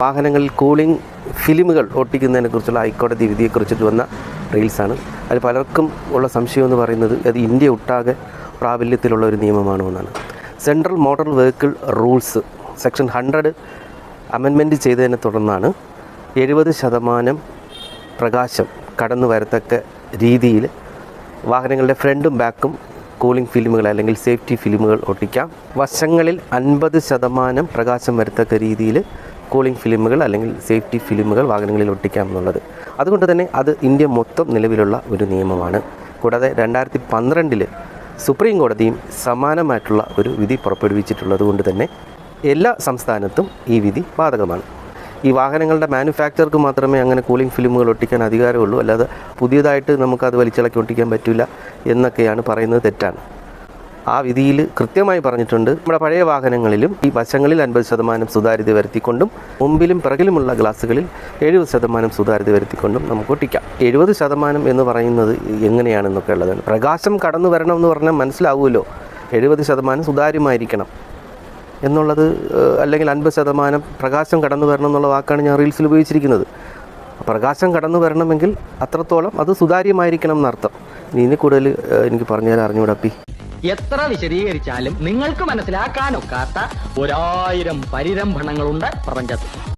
വാഹനങ്ങളിൽ കൂളിംഗ് ഫിലിമുകൾ ഒട്ടിക്കുന്നതിനെക്കുറിച്ചുള്ള ഹൈക്കോടതി വിധിയെക്കുറിച്ചിട്ട് വന്ന റീൽസാണ്. അതിൽ പലർക്കും ഉള്ള സംശയം എന്ന് പറയുന്നത് അത് ഇന്ത്യ ഒട്ടാകെ പ്രാബല്യത്തിലുള്ള ഒരു നിയമമാണോ എന്നാണ്. Central motor vehicle rules section 100 amendment ചെയ്തതിനെ തുടർന്നാണ് 70% പ്രകാശം കടന്നു വരത്തക്ക രീതിയിൽ വാഹനങ്ങളുടെ ഫ്രണ്ടും ബാക്കും കൂളിംഗ് ഫിലിമുകൾ അല്ലെങ്കിൽ സേഫ്റ്റി ഫിലിമുകൾ ഒട്ടിക്കാം. വശങ്ങളിൽ 50% പ്രകാശം വരത്തക്ക രീതിയിൽ കൂളിംഗ് ഫിലിമുകൾ അല്ലെങ്കിൽ സേഫ്റ്റി ഫിലിമുകൾ വാഹനങ്ങളിൽ ഒട്ടിക്കാം എന്നുള്ളത്. അതുകൊണ്ട് തന്നെ അത് ഇന്ത്യ മൊത്തം നിലവിലുള്ള ഒരു നിയമമാണ്. കൂടാതെ 2012 സുപ്രീം കോടതിയും സമാനമായിട്ടുള്ള ഒരു വിധി പുറപ്പെടുവിച്ചിട്ടുള്ളത് കൊണ്ട് തന്നെ എല്ലാ സംസ്ഥാനത്തും ഈ വിധി ബാധകമാണ്. ഈ വാഹനങ്ങളുടെ മാനുഫാക്ചർക്ക് മാത്രമേ അങ്ങനെ കൂളിംഗ് ഫിലിമുകൾ ഒട്ടിക്കാൻ അധികാരമുള്ളൂ, അല്ലാതെ പുതിയതായിട്ട് നമുക്കത് വലിച്ചിളക്കി ഒട്ടിക്കാൻ പറ്റില്ല എന്നൊക്കെയാണ് പറയുന്നത്. തെറ്റാണ്. ആ വിധിയിൽ കൃത്യമായി പറഞ്ഞിട്ടുണ്ട്, നമ്മുടെ പഴയ വാഹനങ്ങളിലും ഈ വശങ്ങളിൽ 50% സുതാര്യത വരുത്തിക്കൊണ്ടും മുമ്പിലും പിറകിലുമുള്ള ഗ്ലാസുകളിൽ 70% സുതാര്യത വരുത്തിക്കൊണ്ടും നമുക്ക് ഒട്ടിക്കാം. 70% എന്ന് പറയുന്നത് എങ്ങനെയാണെന്നൊക്കെ ഉള്ളതാണ്. പ്രകാശം കടന്നു വരണം എന്ന് പറഞ്ഞാൽ മനസ്സിലാവുമല്ലോ, 70% സുതാര്യമായിരിക്കണം എന്നുള്ളത്, അല്ലെങ്കിൽ 50% പ്രകാശം കടന്നു വരണം എന്നുള്ള വാക്കാണ് ഞാൻ റീൽസിൽ ഉപയോഗിച്ചിരിക്കുന്നത്. പ്രകാശം കടന്നു വരണമെങ്കിൽ അത്രത്തോളം അത് സുതാര്യമായിരിക്കണം എന്നർത്ഥം. ഇനി കൂടുതൽ എനിക്ക് പറഞ്ഞുതരാൻ അറിഞ്ഞുകൂടപ്പി. എത്ര വിശദീകരിച്ചാലും നിങ്ങൾക്ക് മനസ്സിലാക്കാനൊക്കാത്ത 1000 പരിരംഭണങ്ങളുണ്ട് പ്രപഞ്ചത്തിൽ.